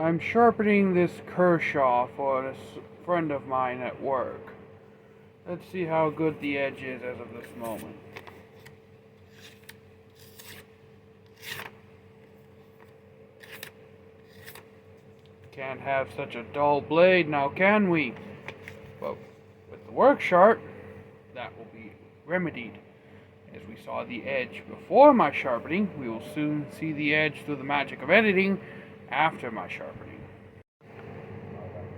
I'm sharpening this Kershaw for a friend of mine at work. Let's see how good the edge is as of this moment. Can't have such a dull blade now, can we? But with the work sharp, that will be remedied. As we saw the edge before my sharpening, we will soon see the edge through the magic of editing after my sharpening.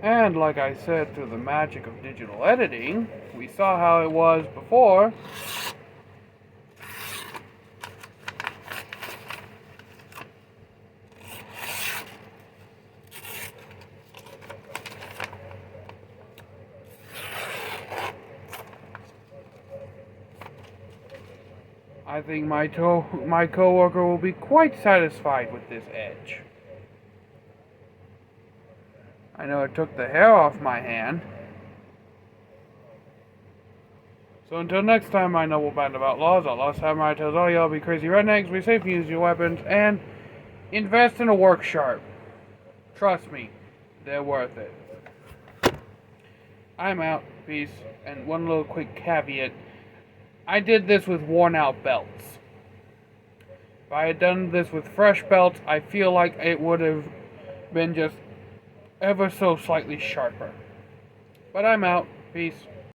And like I said, through the magic of digital editing, we saw how it was before. I think my coworker will be quite satisfied with this edge. I know it took the hair off my hand. So until next time, my noble band of outlaws samurai tells all y'all be crazy rednecks, be safe, use your weapons, and invest in a work sharp. Trust me, they're worth it. I'm out. Peace. And one little quick caveat. I did this with worn out belts. If I had done this with fresh belts, I feel like it would have been just ever so slightly sharper. But I'm out. Peace.